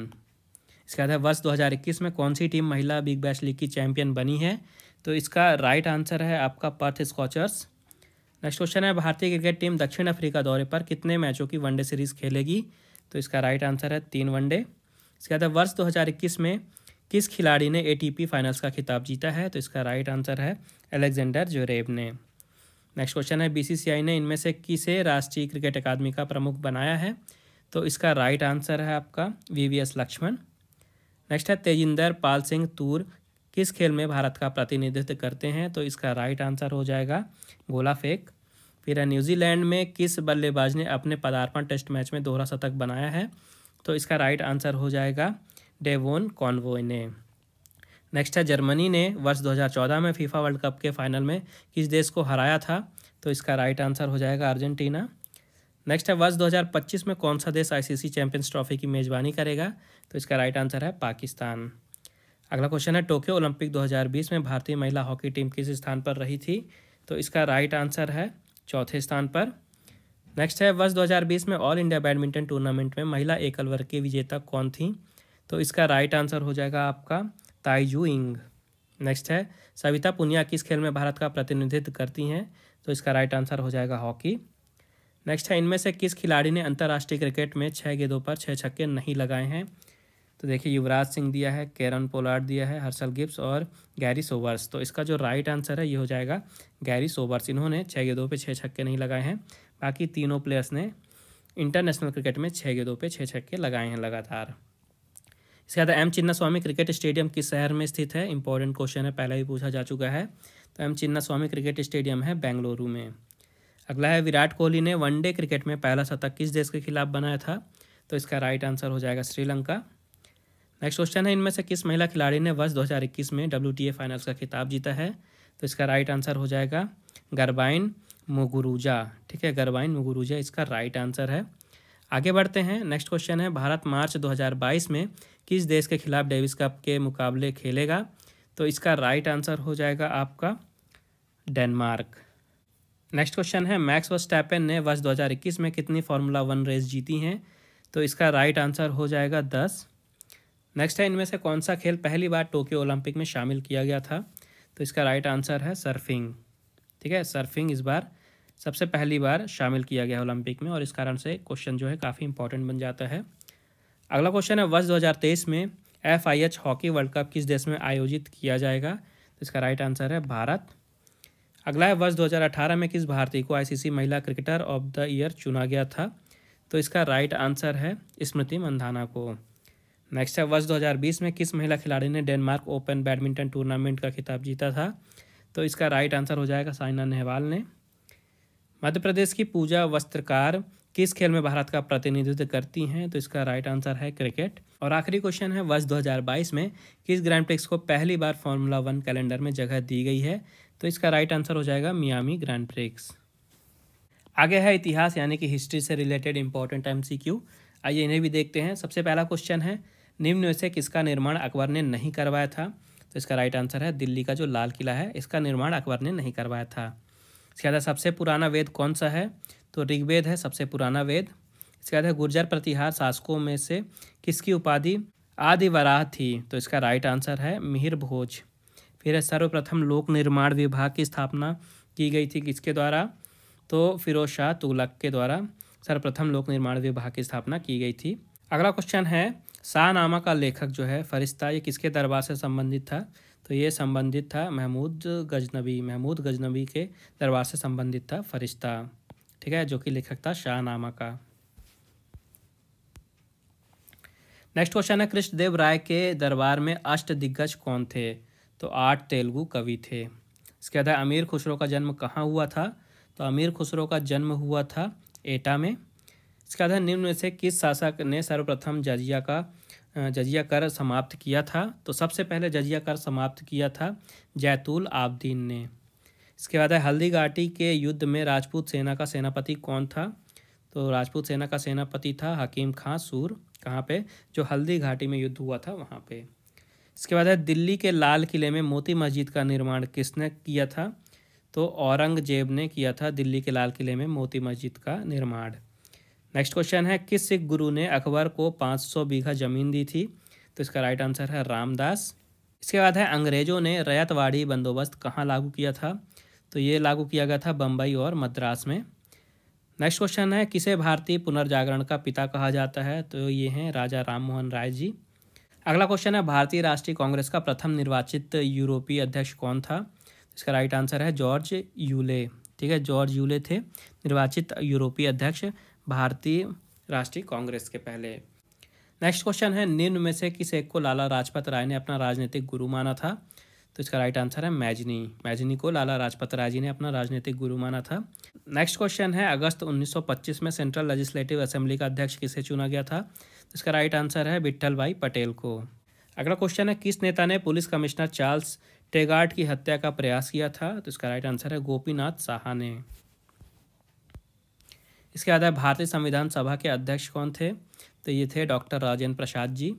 इसके बाद है, वर्ष 2021 में कौन सी टीम महिला बिग बैश लीग की चैंपियन बनी है? तो इसका राइट आंसर है आपका पर्थ स्कॉचर्स। नेक्स्ट क्वेश्चन है, भारतीय क्रिकेट टीम दक्षिण अफ्रीका दौरे पर कितने मैचों की वनडे सीरीज खेलेगी? तो इसका राइट आंसर है 3 वनडे। इसके बाद है, वर्ष 2021 में किस खिलाड़ी ने एटीपी फाइनल्स का खिताब जीता है? तो इसका राइट आंसर है अलेक्जेंडर ज्वेरेव ने। नेक्स्ट क्वेश्चन है, बीसीसीआई ने इनमें से किसे राष्ट्रीय क्रिकेट अकादमी का प्रमुख बनाया है? तो इसका राइट आंसर है आपका वीवीएस लक्ष्मण। नेक्स्ट है, तेजिंदर पाल सिंह तूर किस खेल में भारत का प्रतिनिधित्व करते हैं? तो इसका राइट आंसर हो जाएगा गोला फेंक। फिर है, न्यूजीलैंड में किस बल्लेबाज ने अपने पदार्पण टेस्ट मैच में दोहरा शतक बनाया है? तो इसका राइट आंसर हो जाएगा डेवोन कॉनवॉय ने। नेक्स्ट है, जर्मनी ने वर्ष 2014 में फीफा वर्ल्ड कप के फाइनल में किस देश को हराया था? तो इसका राइट आंसर हो जाएगा अर्जेंटीना। नेक्स्ट है, वर्ष 2025 में कौन सा देश आईसीसी चैंपियंस ट्रॉफी की मेजबानी करेगा? तो इसका राइट आंसर है पाकिस्तान। अगला क्वेश्चन है, टोक्यो ओलंपिक 2020 में भारतीय महिला हॉकी टीम किस स्थान पर रही थी? तो इसका राइट आंसर है चौथे स्थान पर। नेक्स्ट है, वर्ष 2020 में ऑल इंडिया बैडमिंटन टूर्नामेंट में महिला एकल वर्ग की विजेता कौन थी? तो इसका राइट आंसर हो जाएगा आपका ताइजू इंग। नेक्स्ट है, सविता पुनिया किस खेल में भारत का प्रतिनिधित्व करती हैं? तो इसका राइट आंसर हो जाएगा हॉकी। नेक्स्ट है, इनमें से किस खिलाड़ी ने अंतर्राष्ट्रीय क्रिकेट में 6 गेंदों पर 6 छक्के नहीं लगाए हैं? तो देखिए, युवराज सिंह दिया है, केरन पोलार्ड दिया है, हर्षल गिब्स और गैरी सोबर्स। तो इसका जो राइट आंसर है ये हो जाएगा गैरी सोबर्स। इन्होंने 6 गेंदों पे 6 छक्के नहीं लगाए हैं। बाकी तीनों प्लेयर्स ने इंटरनेशनल क्रिकेट में 6 गेंदों पे 6 छक्के लगाए हैं लगातार। इसके बाद एम चिन्नास्वामी क्रिकेट स्टेडियम किस शहर में स्थित है? इंपॉर्टेंट क्वेश्चन है, पहले भी पूछा जा चुका है। तो एम चिन्नास्वामी क्रिकेट स्टेडियम है बेंगलुरु में। अगला है, विराट कोहली ने वनडे क्रिकेट में पहला शतक किस देश के खिलाफ बनाया था? तो इसका राइट आंसर हो जाएगा श्रीलंका। नेक्स्ट क्वेश्चन है, इनमें से किस महिला खिलाड़ी ने वर्ष 2021 में WTA फाइनल्स का खिताब जीता है? तो इसका राइट आंसर हो जाएगा गरबाइन मुगुरुजा। ठीक है, गरबाइन मुगुरुजा इसका राइट आंसर है। आगे बढ़ते हैं। नेक्स्ट क्वेश्चन है, भारत मार्च 2022 में किस देश के खिलाफ डेविस कप के मुकाबले खेलेगा? तो इसका राइट आंसर हो जाएगा आपका डेनमार्क। नेक्स्ट क्वेश्चन है, मैक्स वर्स्टैपेन ने वर्ष 2021 में कितनी फार्मूला 1 रेस जीती हैं? तो इसका राइट आंसर हो जाएगा 10। नेक्स्ट है, इनमें से कौन सा खेल पहली बार टोक्यो ओलंपिक में शामिल किया गया था? तो इसका राइट आंसर है सर्फिंग। ठीक है, सर्फिंग इस बार सबसे पहली बार शामिल किया गया ओलंपिक में और इस कारण से क्वेश्चन जो है काफ़ी इंपॉर्टेंट बन जाता है। अगला क्वेश्चन है, वर्ष 2023 में FIH हॉकी वर्ल्ड कप किस देश में आयोजित किया जाएगा? तो इसका राइट आंसर है भारत। अगला है, वर्ष 2018 में किस भारतीय को ICC महिला क्रिकेटर ऑफ द ईयर चुना गया था? तो इसका राइट आंसर है स्मृति मंधाना को। नेक्स्ट है, वर्ष 2020 में किस महिला खिलाड़ी ने डेनमार्क ओपन बैडमिंटन टूर्नामेंट का खिताब जीता था? तो इसका राइट आंसर हो जाएगा साइना नेहवाल ने। मध्य प्रदेश की पूजा वस्त्रकार किस खेल में भारत का प्रतिनिधित्व करती हैं? तो इसका राइट आंसर है क्रिकेट। और आखिरी क्वेश्चन है, वर्ष 2022 में किस ग्रैंड प्रिक्स को पहली बार फार्मूला 1 कैलेंडर में जगह दी गई है? तो इसका राइट आंसर हो जाएगा मियामी ग्रैंड प्रिक्स। आगे है इतिहास यानी कि हिस्ट्री से रिलेटेड इंपॉर्टेंट MCQ। आइए इन्हें भी देखते हैं। सबसे पहला क्वेश्चन है, निम्न में से किसका निर्माण अकबर ने नहीं करवाया था? तो इसका राइट आंसर है दिल्ली का जो लाल किला है इसका निर्माण अकबर ने नहीं करवाया था। इसके बाद सबसे पुराना वेद कौन सा है? तो ऋग्वेद है सबसे पुराना वेद। इसके बाद है, गुर्जर प्रतिहार शासकों में से किसकी उपाधि आदि वराह थी? तो इसका राइट आंसर है मिहिर भोज। फिर है, सर्वप्रथम लोक निर्माण विभाग की स्थापना की गई थी किसके द्वारा? तो फिरोज शाह तुगलक के द्वारा सर्वप्रथम लोक निर्माण विभाग की स्थापना की गई थी। अगला क्वेश्चन है, शाहनामा का लेखक जो है फरिश्ता, ये किसके दरबार से संबंधित था? तो ये संबंधित था महमूद गजनवी के दरबार से संबंधित था फरिश्ता। ठीक है, जो कि लेखक था शाहनामा का। नेक्स्ट क्वेश्चन है, कृष्णदेव राय के दरबार में अष्टदिग्गज कौन थे? तो 8 तेलुगु कवि थे। इसके बाद अमीर खुसरो का जन्म कहाँ हुआ था? तो अमीर खुसरो का जन्म हुआ था एटा में। इसके बाद निम्न में से किस शासक ने सर्वप्रथम जजिया कर समाप्त किया था? तो सबसे पहले जजिया कर समाप्त किया था जैतुल आबदीन ने। इसके बाद हल्दी घाटी के युद्ध में राजपूत सेना का सेनापति कौन था? तो राजपूत सेना का सेनापति था हकीम खां सूर। कहाँ पे? जो हल्दी घाटी में युद्ध हुआ था वहाँ पे। इसके बाद है दिल्ली के लाल किले में मोती मस्जिद का निर्माण किसने किया था? तो औरंगजेब ने किया था दिल्ली के लाल किले में मोती मस्जिद का निर्माण। नेक्स्ट क्वेश्चन है किस सिख गुरु ने अकबर को 500 बीघा जमीन दी थी? तो इसका राइट आंसर है रामदास। इसके बाद है अंग्रेजों ने रैयतवाड़ी बंदोबस्त कहाँ लागू किया था? तो ये लागू किया गया था बम्बई और मद्रास में। नेक्स्ट क्वेश्चन है किसे भारतीय पुनर्जागरण का पिता कहा जाता है? तो ये हैं राजा राममोहन राय जी। अगला क्वेश्चन है भारतीय राष्ट्रीय कांग्रेस का प्रथम निर्वाचित यूरोपीय अध्यक्ष कौन था? इसका राइट आंसर है जॉर्ज यूले। ठीक है, जॉर्ज यूले थे निर्वाचित यूरोपीय अध्यक्ष भारतीय राष्ट्रीय कांग्रेस के पहले। नेक्स्ट क्वेश्चन है निम्न में से किस एक को लाला लाजपत राय ने अपना राजनीतिक गुरु माना था? तो इसका राइट आंसर है मैजनी। मैजनी को लाला लाजपत राय जी ने अपना राजनीतिक गुरु माना था। नेक्स्ट क्वेश्चन है अगस्त 1925 में सेंट्रल लेजिस्लेटिव असेंबली का अध्यक्ष किसे चुना गया था? तो इसका राइट आंसर है विट्ठल भाई पटेल को। अगला क्वेश्चन है किस नेता ने पुलिस कमिश्नर चार्ल्स टेगार्ट की हत्या का प्रयास किया था? तो इसका राइट आंसर है गोपीनाथ साहा ने। इसके बाद है भारतीय संविधान सभा के अध्यक्ष कौन थे? तो ये थे डॉक्टर राजेंद्र प्रसाद जी।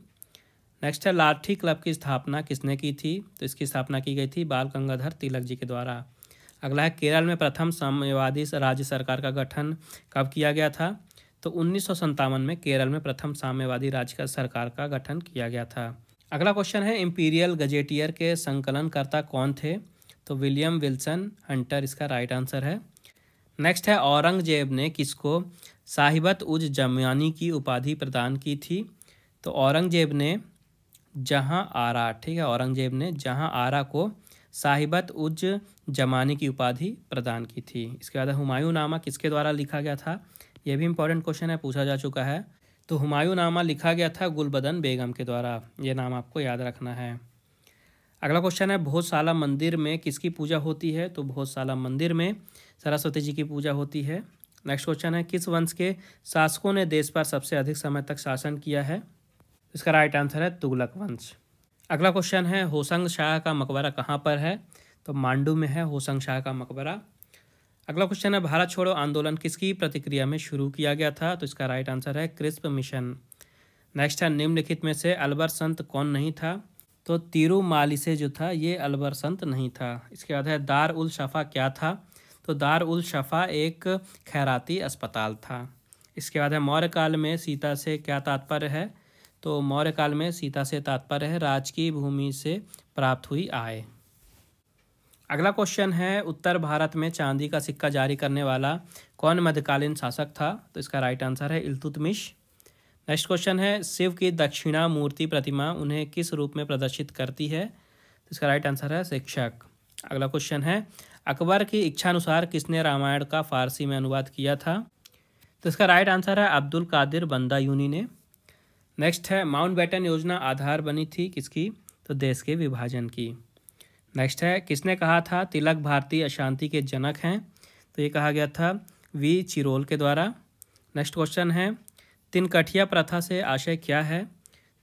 नेक्स्ट है लाठी क्लब की स्थापना किसने की थी? तो इसकी स्थापना की गई थी बाल गंगाधर तिलक जी के द्वारा। अगला है केरल में प्रथम साम्यवादी राज्य सरकार का गठन कब किया गया था? तो 1957 में केरल में प्रथम साम्यवादी राज्य सरकार का गठन किया गया था। अगला क्वेश्चन है इंपीरियल गजेटियर के संकलनकर्ता कौन थे? तो विलियम विल्सन हंटर इसका राइट आंसर है। नेक्स्ट है औरंगजेब ने किसको साहिबत उज जमानी की उपाधि प्रदान की थी? तो औरंगजेब ने जहां आरा, ठीक है, औरंगजेब ने जहां आरा को साहिबत उज जमानी की उपाधि प्रदान की थी। इसके बाद हुमायूं नामा किसके द्वारा लिखा गया था? यह भी इंपॉर्टेंट क्वेश्चन है, पूछा जा चुका है। तो हुमायूं नामा लिखा गया था गुलबदन बेगम के द्वारा। ये नाम आपको याद रखना है। अगला क्वेश्चन है भोजशाला मंदिर में किसकी पूजा होती है? तो भोजशाला मंदिर में सरस्वती जी की पूजा होती है। नेक्स्ट क्वेश्चन है किस वंश के शासकों ने देश पर सबसे अधिक समय तक शासन किया है? इसका राइट आंसर है तुगलक वंश। अगला क्वेश्चन है होशंग शाह का मकबरा कहाँ पर है? तो मांडू में है होशंग शाह का मकबरा। अगला क्वेश्चन है भारत छोड़ो आंदोलन किसकी प्रतिक्रिया में शुरू किया गया था? तो इसका राइट आंसर है क्रिस्प मिशन। नेक्स्ट है निम्नलिखित में से अलवर संत कौन नहीं था? तो तिरुमालिसे जो था ये अलवर संत नहीं था। इसके बाद है दार उल शफा क्या था? तो दार उल शफा एक खैराती अस्पताल था। इसके बाद है मौर्य काल में सीता से क्या तात्पर्य है? तो मौर्य काल में सीता से तात्पर्य है राजकीय भूमि से प्राप्त हुई आय। अगला क्वेश्चन है उत्तर भारत में चांदी का सिक्का जारी करने वाला कौन मध्यकालीन शासक था? तो इसका राइट आंसर है इल्तुतमिश। नेक्स्ट क्वेश्चन है शिव की दक्षिणा मूर्ति प्रतिमा उन्हें किस रूप में प्रदर्शित करती है? तो इसका राइट आंसर है शिक्षक। अगला क्वेश्चन है अकबर की इच्छानुसार किसने रामायण का फारसी में अनुवाद किया था? तो इसका राइट आंसर है अब्दुल कादिर बंदायूनी ने। नेक्स्ट है माउंटबेटन योजना आधार बनी थी किसकी? तो देश के विभाजन की। नेक्स्ट है किसने कहा था तिलक भारतीय अशांति के जनक हैं? तो ये कहा गया था वी चिरोल के द्वारा। नेक्स्ट क्वेश्चन है तिनकठिया प्रथा से आशय क्या है?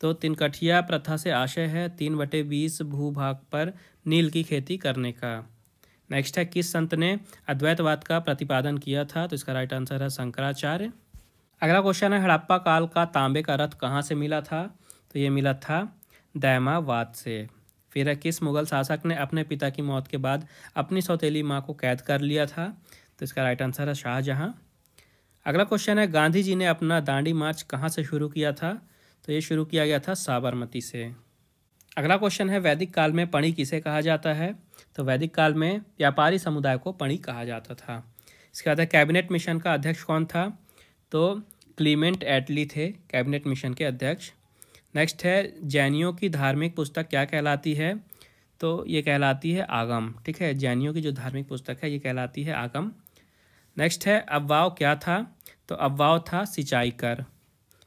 तो तिनकठिया प्रथा से आशय है 3/20 भूभाग पर नील की खेती करने का। नेक्स्ट है किस संत ने अद्वैतवाद का प्रतिपादन किया था? तो इसका राइट आंसर है शंकराचार्य। अगला क्वेश्चन है हड़प्पा काल का तांबे का रथ कहाँ से मिला था? तो ये मिला था दैमावाद से। फिर है किस मुगल शासक ने अपने पिता की मौत के बाद अपनी सौतेली माँ को कैद कर लिया था? तो इसका राइट आंसर है शाहजहाँ। अगला क्वेश्चन है गांधी जी ने अपना दांडी मार्च कहाँ से शुरू किया था? तो ये शुरू किया गया था साबरमती से। अगला क्वेश्चन है वैदिक काल में पणी किसे कहा जाता है? तो वैदिक काल में व्यापारी समुदाय को पणी कहा जाता था। इसके बाद है कैबिनेट मिशन का अध्यक्ष कौन था? तो क्लीमेंट एटली थे कैबिनेट मिशन के अध्यक्ष। नेक्स्ट है जैनियों की धार्मिक पुस्तक क्या कहलाती है? तो ये कहलाती है आगम। ठीक है, जैनियों की जो धार्मिक पुस्तक है ये कहलाती है आगम। नेक्स्ट है अव्वाव क्या था? तो अव्वाव था सिंचाई कर।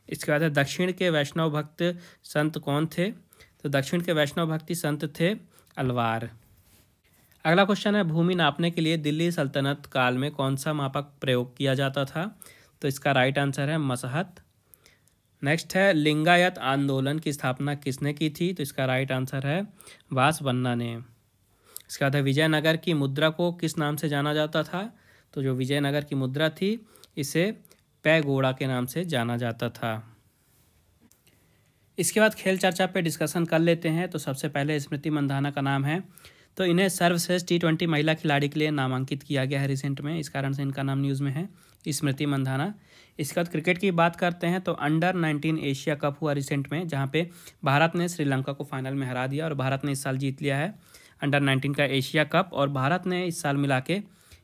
इसके बाद है दक्षिण के वैष्णव भक्त संत कौन थे? तो दक्षिण के वैष्णव भक्ति संत थे अलवार। अगला क्वेश्चन है भूमि नापने के लिए दिल्ली सल्तनत काल में कौन सा मापक प्रयोग किया जाता था? तो इसका राइट आंसर है मसहत। नेक्स्ट है लिंगायत आंदोलन की स्थापना किसने की थी? तो इसका राइट आंसर है वासवन्ना ने। इसके बाद है विजयनगर की मुद्रा को किस नाम से जाना जाता था? तो जो विजयनगर की मुद्रा थी इसे पैगोड़ा के नाम से जाना जाता था। इसके बाद खेल चर्चा पे डिस्कशन कर लेते हैं। तो सबसे पहले स्मृति मंधाना का नाम है, तो इन्हें सर्वश्रेष्ठ T20 महिला खिलाड़ी के लिए नामांकित किया गया है रिसेंट में, इस कारण से इनका नाम न्यूज़ में है, स्मृति मंधाना। इसके बाद क्रिकेट की बात करते हैं तो अंडर-19 एशिया कप हुआ रिसेंट में, जहां पे भारत ने श्रीलंका को फाइनल में हरा दिया और भारत ने इस साल जीत लिया है अंडर-19 का एशिया कप। और भारत ने इस साल मिला के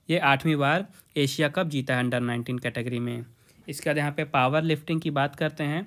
ये 8वीं बार एशिया कप जीता है अंडर-19 कैटेगरी में। इसके बाद यहाँ पे पावर लिफ्टिंग की बात करते हैं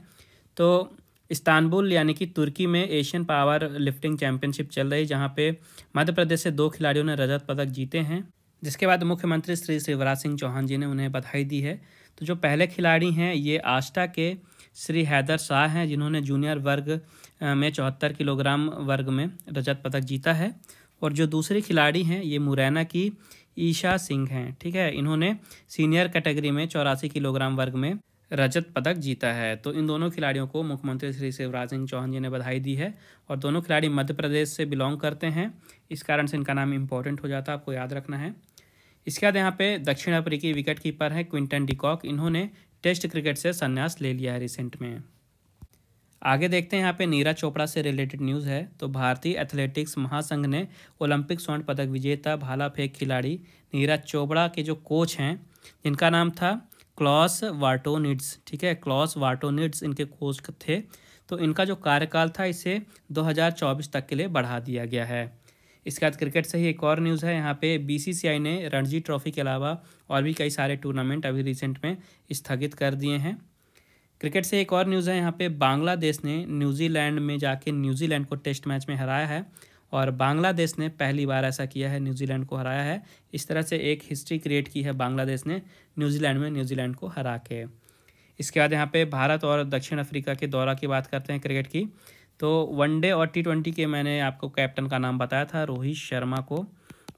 तो इस्तांबुल यानी कि तुर्की में एशियन पावर लिफ्टिंग चैंपियनशिप चल रही, जहाँ पे मध्य प्रदेश से 2 खिलाड़ियों ने रजत पदक जीते हैं, जिसके बाद मुख्यमंत्री श्री शिवराज सिंह चौहान जी ने उन्हें बधाई दी है। तो जो पहले खिलाड़ी हैं ये आष्टा के श्री हैदर शाह हैं, जिन्होंने जूनियर वर्ग में 74 किलोग्राम वर्ग में रजत पदक जीता है। और जो दूसरी खिलाड़ी हैं ये मुरैना की ईशा सिंह हैं, ठीक है, इन्होंने सीनियर कैटेगरी में 84 किलोग्राम वर्ग में रजत पदक जीता है। तो इन दोनों खिलाड़ियों को मुख्यमंत्री श्री शिवराज सिंह चौहान जी ने बधाई दी है और दोनों खिलाड़ी मध्य प्रदेश से बिलोंग करते हैं, इस कारण से इनका नाम इंपॉर्टेंट हो जाता है, आपको याद रखना है। इसके बाद यहाँ पे दक्षिण अफ्रीकी विकेट कीपर है क्विंटन डिकॉक, इन्होंने टेस्ट क्रिकेट से संन्यास ले लिया है रिसेंट में। आगे देखते हैं यहाँ पे नीरज चोपड़ा से रिलेटेड न्यूज़ है। तो भारतीय एथलेटिक्स महासंघ ने ओलंपिक स्वर्ण पदक विजेता भाला फेंक खिलाड़ी नीरज चोपड़ा के जो कोच हैं, जिनका नाम था क्लॉस वार्टोनिड्स, ठीक है, क्लॉस वार्टोनिड्स इनके कोच थे। तो इनका जो कार्यकाल था इसे 2024 तक के लिए बढ़ा दिया गया है। इसके बाद क्रिकेट से ही एक और न्यूज़ है, यहाँ पे BCCI ने रणजी ट्रॉफी के अलावा और भी कई सारे टूर्नामेंट अभी रिसेंट में स्थगित कर दिए हैं। क्रिकेट से एक और न्यूज़ है, यहाँ पे बांग्लादेश ने न्यूजीलैंड में जाके न्यूजीलैंड को टेस्ट मैच में हराया है और बांग्लादेश ने पहली बार ऐसा किया है, न्यूजीलैंड को हराया है। इस तरह से एक हिस्ट्री क्रिएट की है बांग्लादेश ने न्यूजीलैंड में न्यूजीलैंड को हरा के। इसके बाद यहाँ पे भारत और दक्षिण अफ्रीका के दौरा की बात करते हैं क्रिकेट की। तो वनडे और T20 के मैंने आपको कैप्टन का नाम बताया था, रोहित शर्मा को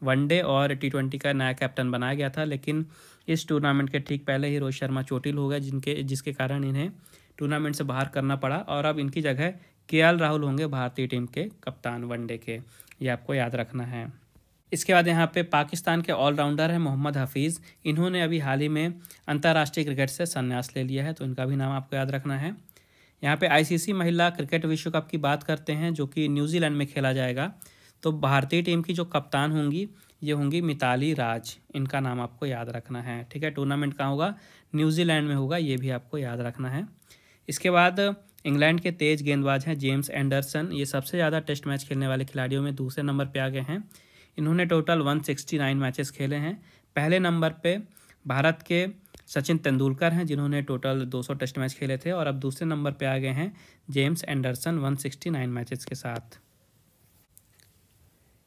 वनडे और T20 का नया कैप्टन बनाया गया था, लेकिन इस टूर्नामेंट के ठीक पहले ही रोहित शर्मा चोटिल हो गए, जिसके कारण इन्हें टूर्नामेंट से बाहर करना पड़ा और अब इनकी जगह KL राहुल होंगे भारतीय टीम के कप्तान वनडे के, ये आपको याद रखना है। इसके बाद यहाँ पे पाकिस्तान के ऑलराउंडर हैं मोहम्मद हफीज़, इन्होंने अभी हाल ही में अंतर्राष्ट्रीय क्रिकेट से संन्यास ले लिया है, तो इनका भी नाम आपको याद रखना है। यहाँ पे ICC महिला क्रिकेट विश्व कप की बात करते हैं, जो कि न्यूजीलैंड में खेला जाएगा। तो भारतीय टीम की जो कप्तान होंगी ये होंगी मिताली राज, इनका नाम आपको याद रखना है, ठीक है। टूर्नामेंट कहाँ होगा? न्यूजीलैंड में होगा, ये भी आपको याद रखना है। इसके बाद इंग्लैंड के तेज गेंदबाज हैं जेम्स एंडरसन, ये सबसे ज़्यादा टेस्ट मैच खेलने वाले खिलाड़ियों में दूसरे नंबर पे आ गए हैं। इन्होंने टोटल 169 मैचेस खेले हैं। पहले नंबर पे भारत के सचिन तेंदुलकर हैं, जिन्होंने टोटल 200 टेस्ट मैच खेले थे, और अब दूसरे नंबर पे आ गए हैं जेम्स एंडरसन 169 मैचेस के साथ।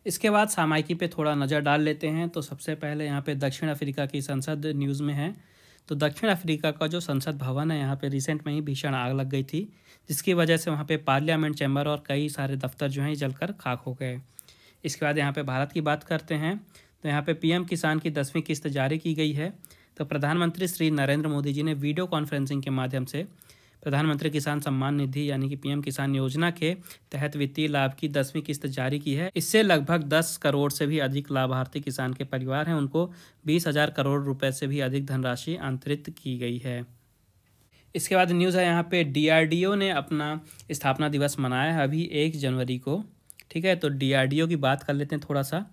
इसके बाद सामायिकी पे थोड़ा नज़र डाल लेते हैं। तो सबसे पहले यहाँ पे दक्षिण अफ्रीका की संसद न्यूज़ में है। तो दक्षिण अफ्रीका का जो संसद भवन है यहाँ पे रिसेंट में ही भीषण आग लग गई थी, जिसकी वजह से वहाँ पे पार्लियामेंट चैम्बर और कई सारे दफ्तर जो हैं जलकर खाक हो गए। इसके बाद यहाँ पे भारत की बात करते हैं। तो यहाँ पे PM किसान की 10वीं किस्त जारी की गई है। तो प्रधानमंत्री श्री नरेंद्र मोदी जी ने वीडियो कॉन्फ्रेंसिंग के माध्यम से प्रधानमंत्री किसान सम्मान निधि यानी कि PM किसान योजना के तहत वित्तीय लाभ की 10वीं किस्त जारी की है। इससे लगभग 10 करोड़ से भी अधिक लाभार्थी किसान के परिवार हैं, उनको 20,000 करोड़ रुपए से भी अधिक धनराशि अंतरित की गई है। इसके बाद न्यूज़ है यहाँ पे DRDO ने अपना स्थापना दिवस मनाया है अभी 1 जनवरी को, ठीक है। तो DRDO की बात कर लेते हैं थोड़ा सा।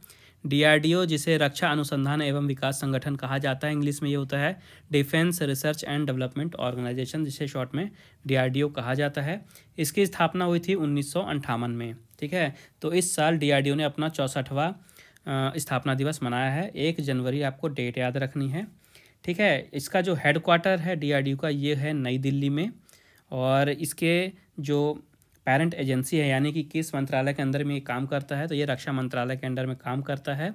DRDO जिसे रक्षा अनुसंधान एवं विकास संगठन कहा जाता है, इंग्लिश में ये होता है defence research and development organisation, जिसे शॉर्ट में DRDO कहा जाता है। इसकी स्थापना हुई थी 1958 में, ठीक है। तो इस साल DRDO ने अपना 64वां स्थापना दिवस मनाया है। 1 जनवरी आपको डेट याद रखनी है, ठीक है। इसका जो हेडक्वार्टर है DRDO का ये है नई दिल्ली में, और इसके जो पेरेंट एजेंसी है यानी कि किस मंत्रालय के अंदर में ये काम करता है, तो ये रक्षा मंत्रालय के अंडर में काम करता है।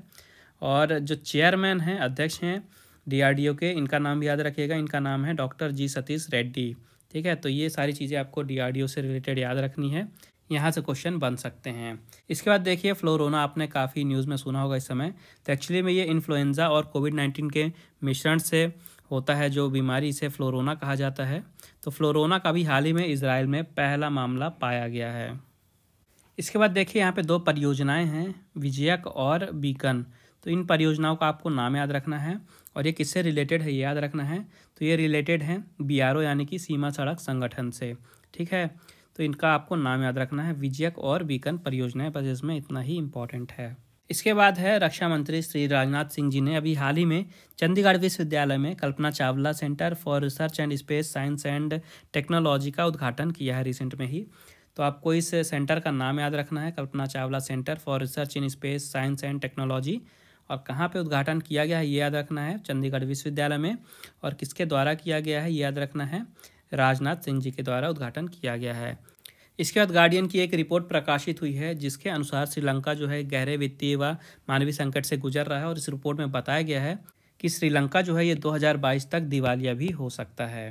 और जो चेयरमैन हैं, अध्यक्ष हैं DRDO के, इनका नाम भी याद रखिएगा, इनका नाम है डॉक्टर G सतीश रेड्डी, ठीक है। तो ये सारी चीज़ें आपको DRDO से रिलेटेड याद रखनी है, यहाँ से क्वेश्चन बन सकते हैं। इसके बाद देखिए फ्लोरोना, आपने काफ़ी न्यूज़ में सुना होगा इस समय। तो एक्चुअली में ये इन्फ्लुएंजा और कोविड-19 के मिश्रण से होता है जो बीमारी, इसे फ्लोरोना कहा जाता है। तो फ्लोरोना का भी हाल ही में इजराइल में पहला मामला पाया गया है। इसके बाद देखिए यहाँ पे 2 परियोजनाएं हैं, विजयक और बीकन। तो इन परियोजनाओं का आपको नाम याद रखना है और ये किससे रिलेटेड है ये याद रखना है। तो ये रिलेटेड हैं BRO यानी कि सीमा सड़क संगठन से, ठीक है। तो इनका आपको नाम याद रखना है, विजयक और बीकन परियोजनाएं, बस इसमें इतना ही इम्पोर्टेंट है। इसके बाद है रक्षा मंत्री श्री राजनाथ सिंह जी ने अभी हाल ही में चंडीगढ़ विश्वविद्यालय में Kalpana Chawla centre for research and space science and technology का उद्घाटन किया है रिसेंट में ही। तो आपको इस सेंटर का नाम याद रखना है, Kalpana Chawla centre for research in space science and technology. और कहाँ पे उद्घाटन किया गया है ये याद रखना है, चंडीगढ़ विश्वविद्यालय में। और किसके द्वारा किया गया है ये याद रखना है, राजनाथ सिंह जी के द्वारा उद्घाटन किया गया है। इसके बाद गार्डियन की एक रिपोर्ट प्रकाशित हुई है जिसके अनुसार श्रीलंका जो है गहरे वित्तीय व मानवीय संकट से गुजर रहा है। और इस रिपोर्ट में बताया गया है कि श्रीलंका जो है ये 2022 तक दिवालिया भी हो सकता है।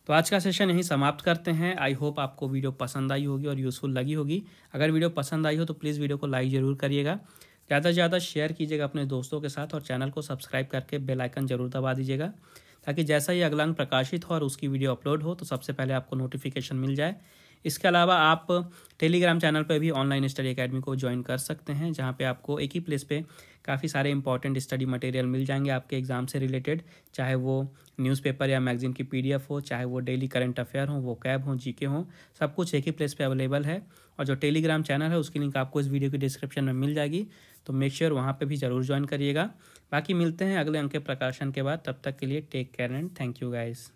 तो आज का सेशन यहीं समाप्त करते हैं। आई होप आपको वीडियो पसंद आई होगी और यूज़फुल लगी होगी। अगर वीडियो पसंद आई हो तो प्लीज़ वीडियो को लाइक ज़रूर करिएगा, ज़्यादा से ज़्यादा शेयर कीजिएगा अपने दोस्तों के साथ, और चैनल को सब्सक्राइब करके बेल आइकन जरूर दबा दीजिएगा, ताकि जैसा ही अगला अंक प्रकाशित हो और उसकी वीडियो अपलोड हो तो सबसे पहले आपको नोटिफिकेशन मिल जाए। इसके अलावा आप टेलीग्राम चैनल पर भी ऑनलाइन स्टडी एकेडमी को ज्वाइन कर सकते हैं, जहां पे आपको एक ही प्लेस पे काफ़ी सारे इंपॉर्टेंट स्टडी मटेरियल मिल जाएंगे आपके एग्ज़ाम से रिलेटेड, चाहे वो न्यूज़पेपर या मैगजीन की PDF हो, चाहे वो डेली करंट अफेयर हो, वो कैब हो, GK हो, सब कुछ एक ही प्लेस पे अवेलेबल है। और जो टेलीग्राम चैनल है उसकी लिंक आपको इस वीडियो की डिस्क्रिप्शन में मिल जाएगी, तो मेक श्योर वहाँ पर भी ज़रूर ज्वाइन करिएगा। बाकी मिलते हैं अगले अंक के प्रकाशन के बाद, तब तक के लिए take care and thank you guys.